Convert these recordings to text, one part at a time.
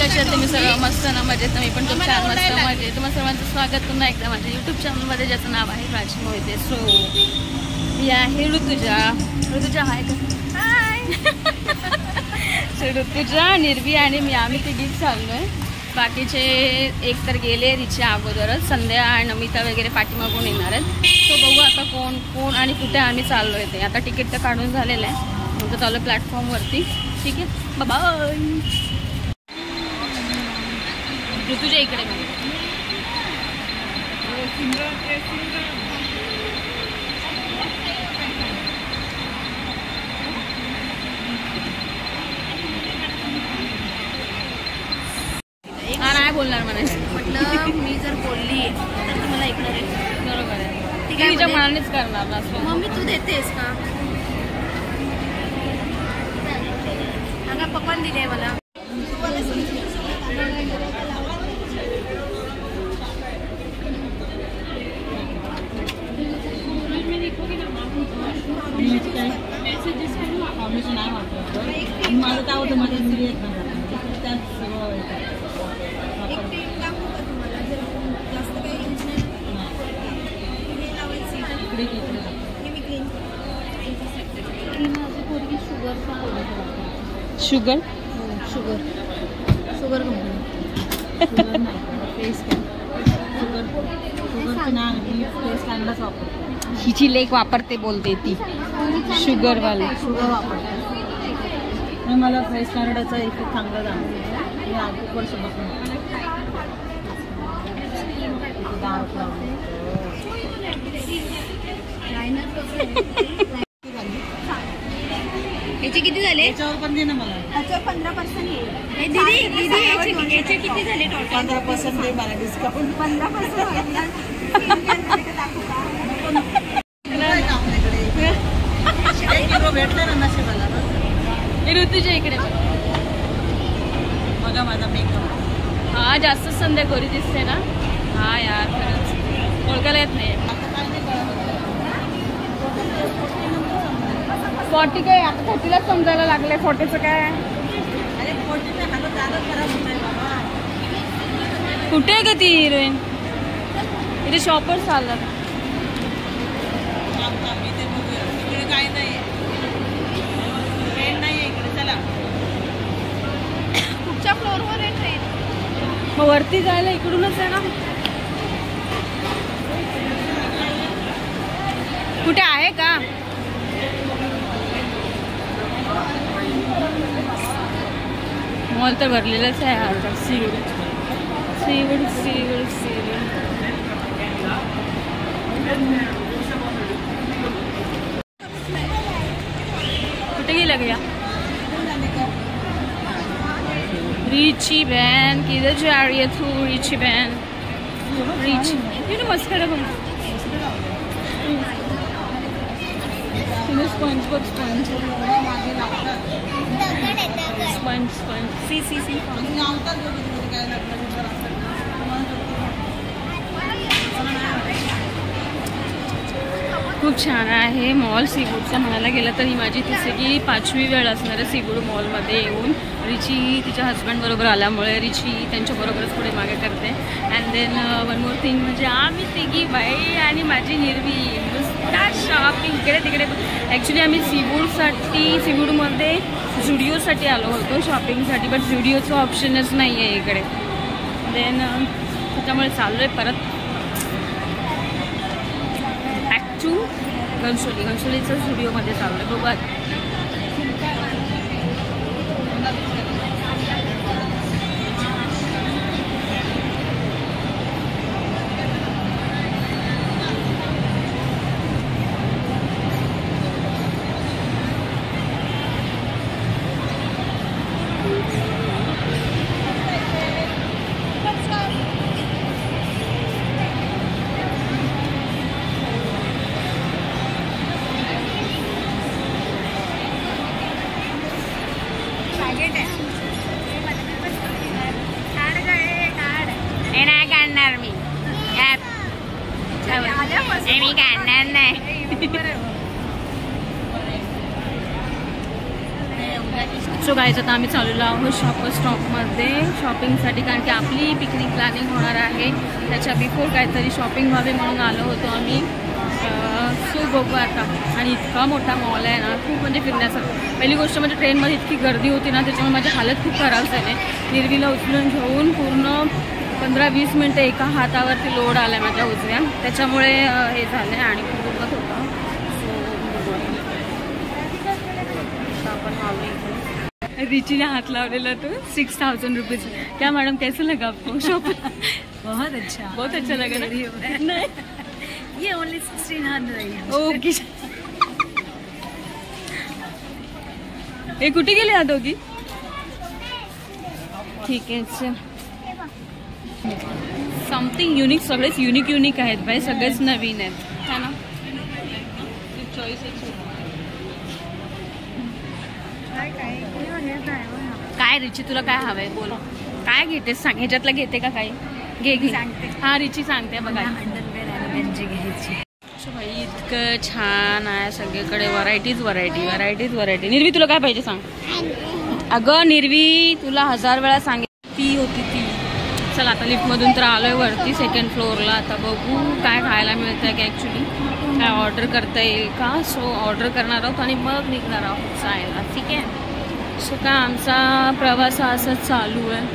कशा आहात तुम्ही सर्व? मस्त ना, मजेत. मी पण खूप छान मस्त मजेत. तुम्हाला सर्वांचं स्वागत पुन्हा एकदा माझ्या यूट्यूब चॅनलमध्ये, ज्याचं नाव आहे प्राची मोहिते. सो ही आहे ऋतुजा. ऋतुजा हाय का? हाय. सो ऋतुजा, निर्वी आणि मी, आम्ही तिघीच चाललोय. बाकीचे एक तर गेले रिच्या अगोदरच. संध्या आणि नमिता वगैरे पाठीमागून येणार आहेत. तो बघू आता कोण कोण आणि कुठे आम्ही चाललोय ते. आता तिकीट तर काढून झालेलं आहे, नंतर चालू प्लॅटफॉर्मवरती. ठीक आहे, बाय. ऋतुजा इकडे नाही बोलणार म्हणायचं. म्हटलं मी जर बोलली तर तुम्हाला ऐकणार आहे. बरोबर आहे, तिच्या मनानेच करणार ना. मम्मी तू देतेस का? सांगा, पप्पाने दिले मला. माझं काय होतं, माझ्या घरी येत नाही. शुगर शुगर शुगर हिची लेक वापरते, बोलते ती शुगरवाली. शुगर वापरते. मला फेस कॅनडाचा इफेक्ट चांगला झाला. मी आधी वर्षापासून याचे किती झाले? याच्यावर पण दे ना मला. 15% येईल. दीदी याचे किती झाले टोटल? 15% दे मला डिस्काउंट. 15% भेटले ना नशिबाला. ऋतुजा इकडे बघा माझा मेकअप. हा जास्त संध्या गोरी दिसते ना. हा यार, खरंच ओळखायला येत नाही. 40 काय आता 40ला समजायला लागले. 40चं काय? अरे 40 हालत जागा खराब होत आहे बाबा. कुठे आहे का ती हिरोईन? इथे शॉपर चालतात. इथे बघूया, इकडे काय नाही, ट्रेन नाही इकडे. चला, कुठच्या फ्लोअरवर आहे ट्रेन? मग वरती जायला इकडूनच आहे ना. कुठे आहे का? मॉल तर भरलेलंच आहे. हा सीवूड सीवूड सीवूड सीवूड. कुठे गेला गया? रिची बहन, किधर जा रही है तू रिची बहन? रिची यू नो मस्करा बन. स्पंज बघ, स्पंज स्पंज स्पंज. सी सी सी. खूप छान आहे मॉल सीवूडचा. म्हणायला गेलं तर ही माझी तिसरी 5वी वेळ असणार आहे सीवूड मॉलमध्ये येऊन. रिची तिच्या हजबंडबरोबर आल्यामुळे रिची त्यांच्याबरोबरच पुढे मागे करते. And then one more thing म्हणजे आम्ही तिघी बाई आणि माझी निर्वी नुसता शॉपिंग इकडे तिकडे. ॲक्च्युली आम्ही सीवूडमध्ये झुडिओसाठी आलो होतो शॉपिंगसाठी, बट झुडिओचं ऑप्शनच नाही आहे इकडे. देन त्याच्यामुळे चाललो आहे परत बॅक टू घनसोली. घनसोलीचं झुडिओमध्ये चाललो आहे. बघा मी काढणार नाही. सो गाईज आता आम्ही चाललेलो आहोत शॉपर स्टॉपमध्ये शॉपिंगसाठी, कारण की आपली पिकनिक प्लॅनिंग होणार आहे. त्याच्या बिफोर काहीतरी शॉपिंग व्हावे म्हणून आलो होतो आम्ही. सो बघू आता. आणि इतका मोठा मॉल आहे ना, खूप म्हणजे फिरण्यासारखं. पहिली गोष्ट म्हणजे ट्रेनमध्ये इतकी गर्दी होती ना, त्याच्यामुळे माझी हालत खूप खराब झाली. निर्वीला उचलून घेऊन पूर्ण 15-20 मिनटं एका हातावरती लोड आला आहे माझ्या उजव्या, त्याच्यामुळे हे झालं आहे आणि खूप दुखत होतं. सो आपण रिचीने हात लावलेला तो 6000 रुपीज. क्या मैडम कैसे लगा आपको शॉप? बहुत अच्छा लगा ना. नाही ये ओनली 1600. ओके. हे कुठे गेले हा दोघी? ठीक आहे. चल समथिंग युनिक. सगळेच युनिक आहेत बाई, सगळेच नवीन आहेत है ना. काय रिची तुला काय हवंय बोल, काय घेतेस सांग. ह्याच्यातलं घेते का काही? घे सांगते. हा रिची सांगते बघा. अंडरवेअर आणि गंजी घ्यायची. भाई इतकं छान आहे सगळीकडे. व्हरायटीज. निर्वी तुला काय पाहिजे सांग. अगं निर्वी तुला 1000 वेळा ती होती ती. चल आता लिफ्टमधून तर आलोय वरती 2nd फ्लोअरला. आता बघू काय खायला मिळतंय का, ॲक्च्युली काय ऑर्डर करता येईल का. सो ऑर्डर करणार आहोत आणि मग निघणार आहोत जायला. ठीक आहे. सो काय आमचा प्रवास असंच चालू आहे.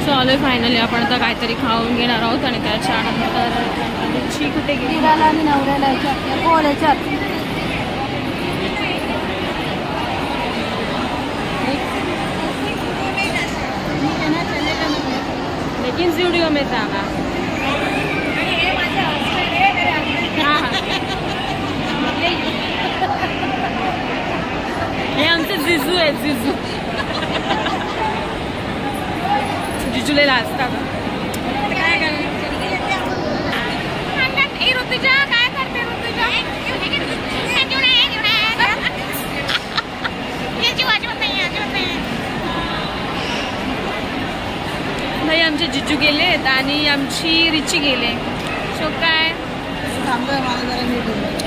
सो आलोय फायनली. आपण आता काहीतरी खाऊन घेणार आहोत आणि त्याच्यानंतर रिची कुठे गेली? आणि नवऱ्याला बोलायच्यात. लेकिन स्टुडिओ में जाना. हे आमचे जिजू आहेत. जिजूला असतात. ऋतुजा काय करते? भाई आमचे जिजू गेलेत आणि आमची रिची गेले. सो काय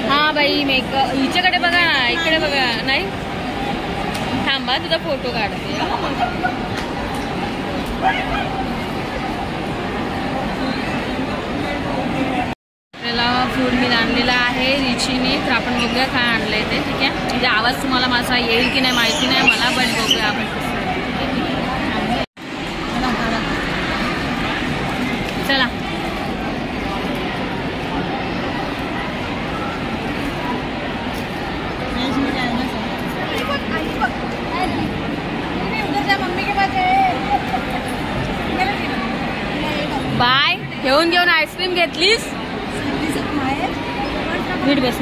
हा बाई मेकअप हिच्याकडे बघा ना, इकडे बघा. नाही थांबा तुझा फोटो काढते. आपल्याला फूड मी आणलेला आहे रिचीने, तर आपण बघूया काय आणलंय ते. ठीक आहे. म्हणजे आवाज तुम्हाला माझा येईल की नाही माहिती नाही मला, बट बघूया आपण. चला बाय. घेऊन आईस्क्रीम घेतलीस? नीट बस.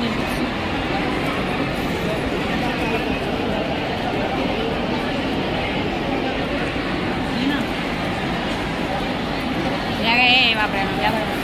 या काय बापरे या बरं.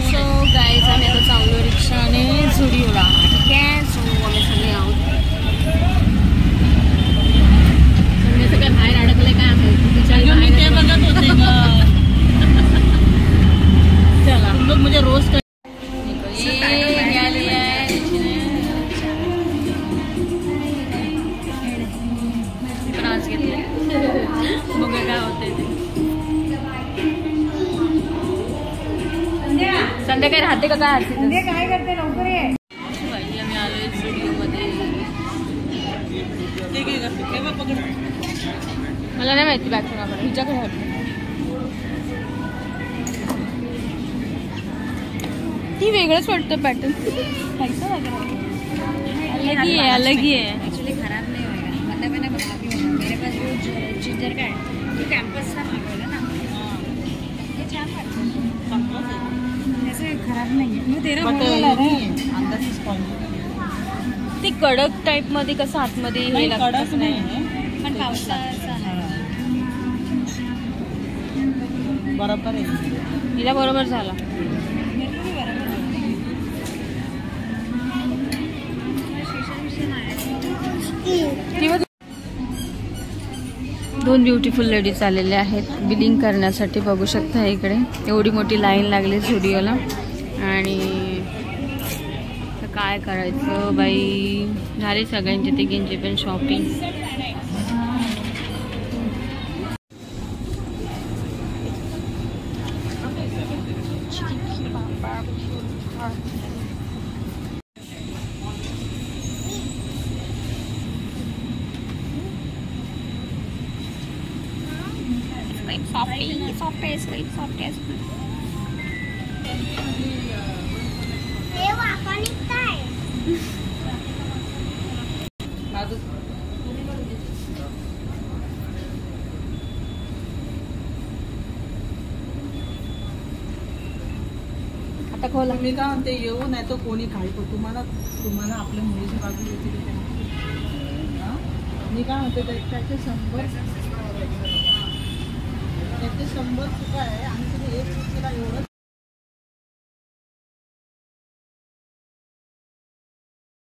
सो गाइस आम्ही आता चाललो रिक्षाने झुडिओला. ठीक आहे. सो आम्ही सगळे आहोत ॲडव्हान्स घेतले. बघा काय होतंय ते. संध्याकाळी राहते का काय असते काय करते लवकर ये. बाई आम्ही आलोय स्टुडिओमध्ये. मला नाही माहिती बॅग कोणाकडे, हिच्याकडे वाटतं. ती वेगळंच वाटतं पॅटर्न. पैसा अलग ही है, अलग ही है. एक्चुअली खराब नहीं होगा, मतलब मैंने बोला कि मेरे पास वो जिंजर का है, तो कैंपस का मांगेगा ना, ये छान वाटतं. ऐसे खराब नहीं है. मैं तेरा बोलला रे. अंदर से स्पॉन्ज ती कडक टाइप मध्ये कसं आतमध्ये हे लागतं कडक तसं नाही पण पावसाचा आहे. बरोबर आहे. हिला बरोबर झाला. दोन ब्युटिफुल लेडीज आलेले आहेत बिलिंग करण्यासाठी. बघू शकता इकडे एवढी मोठी लाईन लागली स्टुडिओला. आणि काय करायचं बाई, झाली सगळ्यांची तिघींची पण शॉपिंग. आता खोला. मी काय म्हणते, येऊ नाही तर कोणी काय पण तुम्हाला आपल्या मुलीची बाजू येते. मी काय म्हणते त्याचे 100 चुका आहे आणि तुम्ही एक चुकीला एवढं